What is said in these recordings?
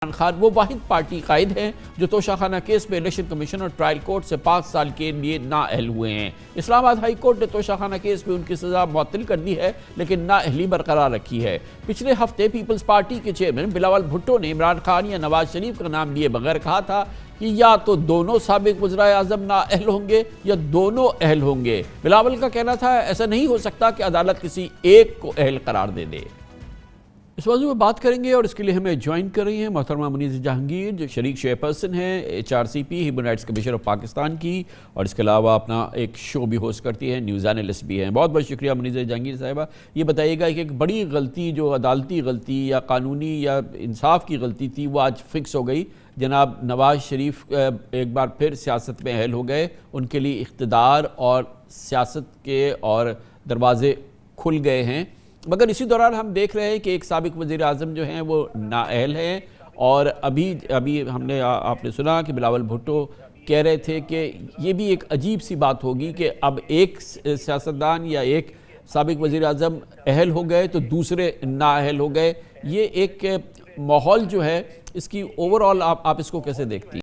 عمران خان وہ واحد پارٹی قائد ہیں جو توشاخانہ کیس میں الیکشن کمیشن اور ٹرائل کورٹ سے 5 سال کے لیے نااہل ہوئے ہیں۔ اسلام آباد ہائی کورٹ نے توشاخانہ کیس میں ان کی سزا معطل کر دی ہے لیکن نااہلی برقرار رکھی ہے۔ پچھلے ہفتے پیپلز پارٹی کے چیئرمین بلاول بھٹو نے عمران خان یا نواز شریف کا نام لیے بغیر کہا تھا کہ یا تو دونوں سابق وزرائے اعظم نااہل ہوں گے یا دونوں اہل ہوں گے۔ بلاول کا کہنا تھا ایسا نہیں ہو سکتا کہ عدالت کسی ایک کو اہل قرار دے دے۔ اس موضوع میں بات کریں گے اور اس کے لیے ہمیں جوائن کر رہی ہیں محترمہ منیزہ جہانگیر جو شریک چیئرپرسن ہیں HRCP human rights commission of Pakistan کی، اور اس کے علاوہ اپنا ایک شو بھی ہوسٹ کرتی ہیں، نیوز اینالسٹ بھی ہیں۔ بہت بہت شکریہ منیزہ جہانگیر صاحبہ۔ یہ بتائیے گا کہ ایک بڑی غلطی جو عدالتی غلطی یا قانونی یا انصاف کی غلطی تھی وہ آج فکس ہو گئی۔ جناب نواز شریف ایک بار پھر سیاست میں اہل ہو گئے، ان کے لیے اقتدار اور سیاست کے اور دروازے کھل گئے ہیں، مگر اسی دوران ہم دیکھ رہے ہیں کہ ایک سابق وزیر اعظم جو ہیں وہ نااہل ہیں، اور ابھی ہم نے آپ نے سنا کہ بلاول بھٹو کہہ رہے تھے کہ یہ بھی ایک عجیب سی بات ہوگی کہ اب ایک سیاستدان یا ایک سابق وزیر اعظم اہل ہو گئے تو دوسرے نااہل ہو گئے۔ یہ ایک ماحول جو ہے اس کی اوورآل آپ اس کو کیسے دیکھتی ہیں؟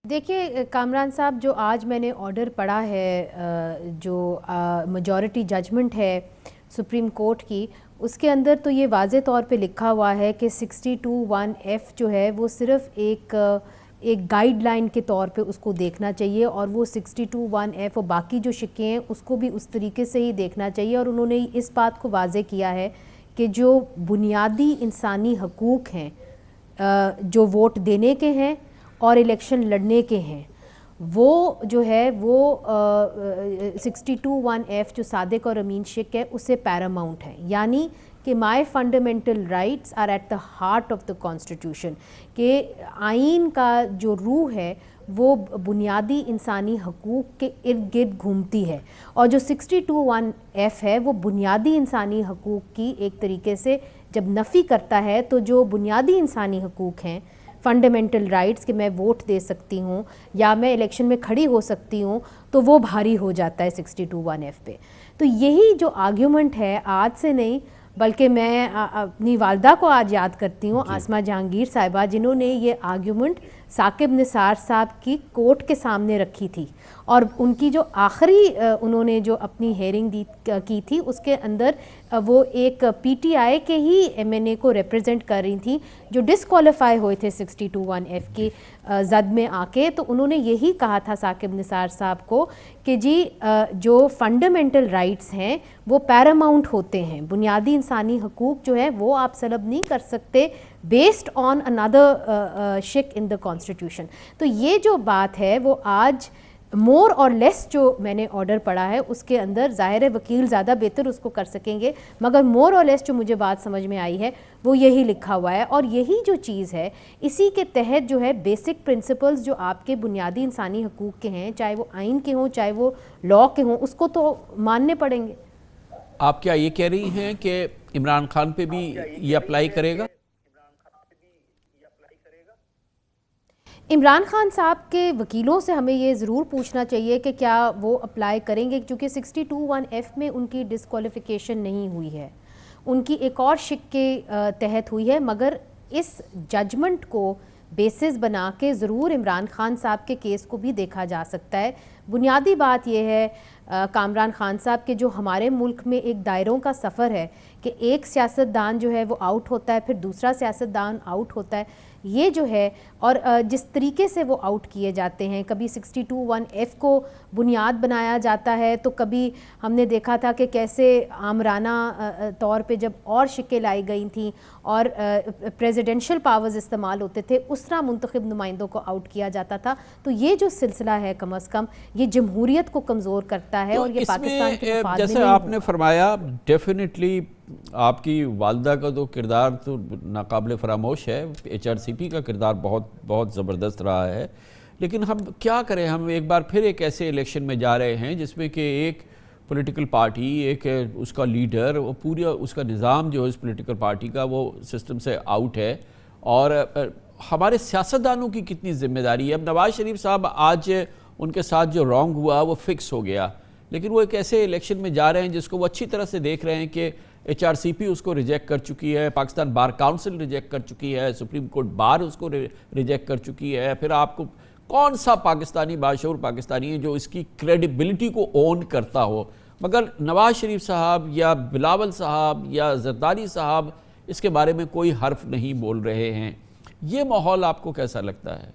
دیکھیے کامران صاحب، جو آج میں نے آرڈر پڑھا ہے، جو میجورٹی ججمنٹ ہے سپریم کورٹ کی، اس کے اندر تو یہ واضح طور پہ لکھا ہوا ہے کہ 62(1)(f) جو ہے وہ صرف ایک گائیڈ لائن کے طور پہ اس کو دیکھنا چاہیے، اور وہ 62(1)(f) اور باقی جو شکیں ہیں اس کو بھی اس طریقے سے ہی دیکھنا چاہیے۔ اور انہوں نے اس بات کو واضح کیا ہے کہ جو بنیادی انسانی حقوق ہیں جو ووٹ دینے کے ہیں اور الیکشن لڑنے کے ہیں، وہ جو ہے وہ 62(1)(f) جو صادق اور امین شک ہے اس سے پیراماؤنٹ ہے، یعنی کہ my fundamental rights are at the heart of the constitution, کہ آئین کا جو روح ہے وہ بنیادی انسانی حقوق کے ارد گرد گھومتی ہے، اور جو 62(1)(f) ہے وہ بنیادی انسانی حقوق کی ایک طریقے سے جب نفی کرتا ہے، تو جو بنیادی انسانی حقوق ہیں، فنڈامنٹل رائٹس کہ میں ووٹ دے سکتی ہوں یا میں الیکشن میں کھڑی ہو سکتی ہوں، تو وہ بھاری ہو جاتا ہے 62(1)(f) پہ۔ تو یہی جو آرگیومنٹ ہے آج سے نہیں، بلکہ میں اپنی والدہ کو آج یاد کرتی ہوں، عاصمہ جہانگیر صاحبہ، جنہوں نے یہ آرگیومنٹ ثاقب نثار صاحب کی کورٹ کے سامنے رکھی تھی، اور ان کی جو آخری انہوں نے جو اپنی ہیئرنگ کی تھی اس کے اندر وہ ایک PTI کے ہی MNA کو ریپرزینٹ کر رہی تھیں جو ڈسکوالیفائی ہوئے تھے 62(1)(f) کی زد میں آ کے۔ تو انہوں نے یہی کہا تھا ثاقب نثار صاحب کو کہ جی جو فنڈامنٹل رائٹس ہیں وہ پیراماؤنٹ ہوتے ہیں، بنیادی انسانی حقوق جو ہے وہ آپ سلب نہیں کر سکتے بیسڈ آن another شک ان دا کانسٹیٹیوشن۔ تو یہ جو بات ہے وہ آج مور اور لیس جو میں نے آرڈر پڑھا ہے اس کے اندر، ظاہر ہے وکیل زیادہ بہتر اس کو کر سکیں گے، مگر مور اور لیس جو مجھے بات سمجھ میں آئی ہے وہ یہی لکھا ہوا ہے، اور یہی جو چیز ہے اسی کے تحت جو ہے بیسک پرنسپلز جو آپ کے بنیادی انسانی حقوق کے ہیں، چاہے وہ آئین کے ہوں چاہے وہ لا کے ہوں، اس کو تو ماننے پڑیں گے۔ آپ کیا یہ کہہ رہی ہیں کہ عمران خان پہ بھی یہ اپلائی کرے گا؟ عمران خان صاحب کے وکیلوں سے ہمیں یہ ضرور پوچھنا چاہیے کہ کیا وہ اپلائی کریں گے، چونکہ 62(1)(f) میں ان کی ڈسکوالیفیکیشن نہیں ہوئی ہے، ان کی ایک اور شک کے تحت ہوئی ہے، مگر اس ججمنٹ کو بیسس بنا کے ضرور عمران خان صاحب کے کیس کو بھی دیکھا جا سکتا ہے۔ بنیادی بات یہ ہے کامران خان صاحب کہ جو ہمارے ملک میں ایک دائروں کا سفر ہے کہ ایک سیاستدان جو ہے وہ آؤٹ ہوتا ہے، پھر دوسرا سیاستدان آؤٹ ہوتا ہے، یہ جو ہے اور جس طریقے سے وہ آؤٹ کیے جاتے ہیں، کبھی 62(1)(f) کو بنیاد بنایا جاتا ہے، تو کبھی ہم نے دیکھا تھا کہ کیسے آمرانہ طور پہ جب اور شکیں لائی گئی تھیں اور پریزیڈنشل پاورز استعمال ہوتے تھے اس طرح منتخب نمائندوں کو آؤٹ کیا جاتا تھا۔ تو یہ جو سلسلہ ہے کم از کم یہ جمہوریت کو کمزور کرتا ہے، اور یہ پاکستان کے مفاد میں جیسے آپ نے فرمایا ڈیفینیٹلی آپ کی والدہ کا تو کردار تو ناقابل فراموش ہے، HRCP کا کردار بہت بہت زبردست رہا ہے، لیکن ہم کیا کریں، ہم ایک بار پھر ایک ایسے الیکشن میں جا رہے ہیں جس میں کہ ایک پولیٹیکل پارٹی، ایک اس کا لیڈر، وہ پورا اس کا نظام جو ہے اس پولیٹیکل پارٹی کا وہ سسٹم سے آؤٹ ہے، اور ہمارے سیاستدانوں کی کتنی ذمہ داری ہے۔ اب نواز شریف صاحب آج ان کے ساتھ جو رانگ ہوا وہ فکس ہو گیا، لیکن وہ ایک ایسے الیکشن میں جا رہے ہیں جس کو وہ اچھی طرح سے دیکھ رہے ہیں کہ HRCP اس کو ریجیکٹ کر چکی ہے، پاکستان بار کاؤنسل ریجیکٹ کر چکی ہے، سپریم کورٹ بار اس کو ریجیکٹ کر چکی ہے. پھر آپ کو کون سا پاکستانی باشعور پاکستانی ہے جو اس کی کریڈیبلٹی کو اون کرتا ہو؟ مگر نواز شریف صاحب یا بلاول صاحب یا زرداری صاحب اس کے بارے میں کوئی حرف نہیں بول رہے ہیں. یہ ماحول آپ کو کیسا لگتا ہے؟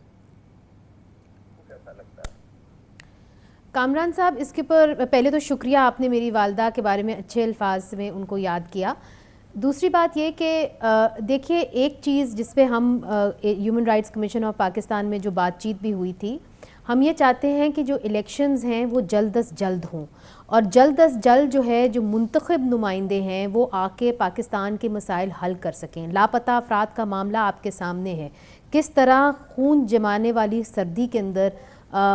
کامران صاحب، اس کے پر پہلے تو شکریہ، آپ نے میری والدہ کے بارے میں اچھے الفاظ میں ان کو یاد کیا. دوسری بات یہ کہ دیکھیے، ایک چیز جس پہ ہم human rights commission of Pakistan میں جو بات چیت بھی ہوئی تھی، ہم یہ چاہتے ہیں کہ جو الیکشنز ہیں وہ جلد از جلد ہوں، اور جلد از جلد جو ہے جو منتخب نمائندے ہیں وہ آ کے پاکستان کے مسائل حل کر سکیں. لاپتہ افراد کا معاملہ آپ کے سامنے ہے، کس طرح خون جمانے والی سردی کے اندر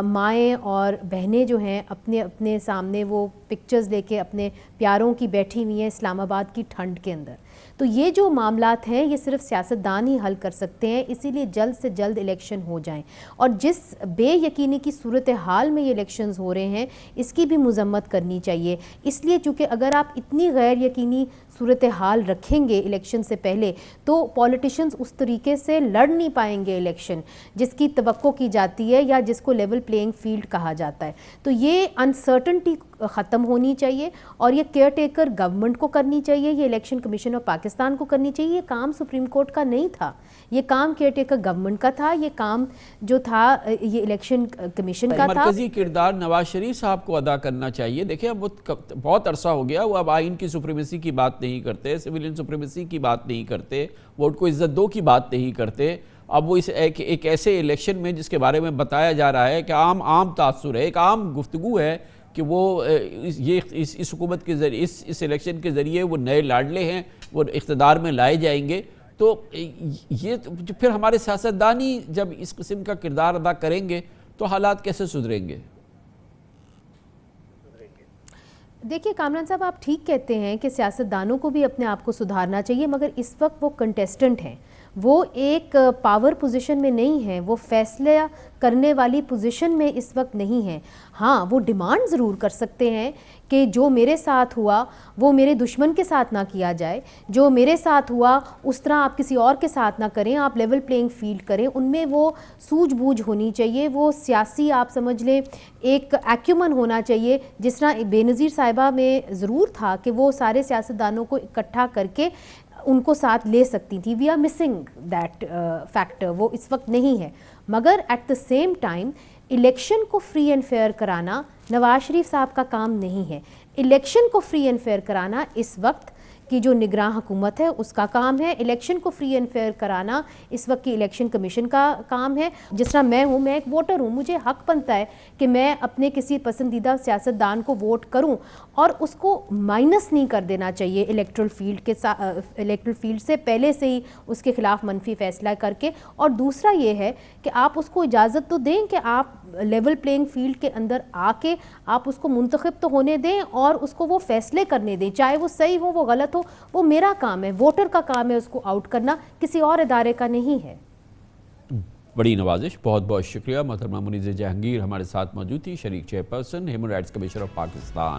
مائیں اور بہنیں جو ہیں اپنے سامنے وہ پکچرز لے کے اپنے پیاروں کی بیٹھی ہوئی ہیں اسلام آباد کی ٹھنڈ کے اندر. تو یہ جو معاملات ہیں یہ صرف سیاستدان ہی حل کر سکتے ہیں، اسی لیے جلد سے جلد الیکشن ہو جائیں. اور جس بے یقینی کی صورتحال میں یہ الیکشنز ہو رہے ہیں اس کی بھی مذمت کرنی چاہیے، اس لیے چونکہ اگر آپ اتنی غیر یقینی صورتحال رکھیں گے الیکشن سے پہلے تو پولیٹیشنز اس طریقے سے لڑ نہیں پائیں گے الیکشن جس کی توقع کی جاتی ہے یا جس کو لیول پلینگ فیلڈ کہا جاتا ہے. تو یہ انسرٹنٹی ختم ہونی چاہیے اور یہ کیئر ٹیکر گورنمنٹ کو کرنی چاہیے، یہ الیکشن کمیشن آف پاکستان کو کرنی چاہیے. یہ کام سپریم کورٹ کا نہیں تھا، یہ کام کیئر ٹیکر گورنمنٹ کا تھا، یہ کام جو تھا یہ الیکشن کمیشن کا تھا. مرکزی کردار نواز شریف صاحب کو ادا کرنا چاہیے. دیکھیں اب وہ بہت عرصہ ہو گیا، وہ اب آئین کی سپریمیسی کی بات نہیں کرتے، سویلین سپریمیسی کی بات نہیں کرتے، ووٹ کو عزت دو کی بات نہیں کرتے. اب وہ ایک ایسے الیکشن میں جس کے بارے میں بتایا جا رہا ہے کہ عام تاثر ہے، ایک عام گفتگو ہے کہ وہ اس حکومت کے ذریعے اس الیکشن کے ذریعے وہ نئے لاڈلے ہیں، وہ اقتدار میں لائے جائیں گے. تو یہ پھر ہمارے سیاستدانی جب اس قسم کا کردار ادا کریں گے تو حالات کیسے سدھریں گے؟ دیکھیے کامران صاحب، آپ ٹھیک کہتے ہیں کہ سیاستدانوں کو بھی اپنے آپ کو سدھارنا چاہیے، مگر اس وقت وہ کنٹیسٹنٹ ہیں، وہ ایک پاور پوزیشن میں نہیں ہیں، وہ فیصلہ کرنے والی پوزیشن میں اس وقت نہیں ہیں. ہاں، وہ ڈیمانڈ ضرور کر سکتے ہیں کہ جو میرے ساتھ ہوا وہ میرے دشمن کے ساتھ نہ کیا جائے، جو میرے ساتھ ہوا اس طرح آپ کسی اور کے ساتھ نہ کریں، آپ لیول پلینگ فیلڈ کریں. ان میں وہ سوجھ بوجھ ہونی چاہیے، وہ سیاسی آپ سمجھ لیں ایک ایکیومن ہونا چاہیے، جس طرح بے نظیر صاحبہ میں ضرور تھا کہ وہ سارے سیاستدانوں کو اکٹھا کر کے ان کو ساتھ لے سکتی تھی. We are missing that factor, وہ اس وقت نہیں ہے. مگر at the same time election کو فری اینڈ فیئر کرانا نواز شریف صاحب کا کام نہیں ہے. الیکشن کو فری اینڈ فیئر کرانا اس وقت کی جو نگراں حکومت ہے اس کا کام ہے. الیکشن کو فری اینڈ فیئر کرانا اس وقت کی الیکشن کمیشن کا کام ہے. جس طرح میں ایک ووٹر ہوں، مجھے حق بنتا ہے کہ میں اپنے کسی پسندیدہ سیاستدان کو ووٹ کروں اور اس کو مائنس نہیں کر دینا چاہیے الیکٹرل فیلڈ سے پہلے سے ہی اس کے خلاف منفی فیصلہ کر کے. اور دوسرا یہ ہے کہ آپ اس کو اجازت تو دیں کہ آپ لیول پلینگ فیلڈ کے اندر آ کے آپ اس کو منتخب تو ہونے دیں اور اس کو وہ فیصلے کرنے دیں، چاہے وہ صحیح ہو وہ غلط ہو. وہ میرا کام ہے، ووٹر کا کام ہے اس کو آؤٹ کرنا، کسی اور ادارے کا نہیں ہے. بڑی نوازش، بہت بہت شکریہ. محترمہ منیزہ جہانگیر ہمارے ساتھ موجود تھی، شریک chairperson human rights commission of Pakistan.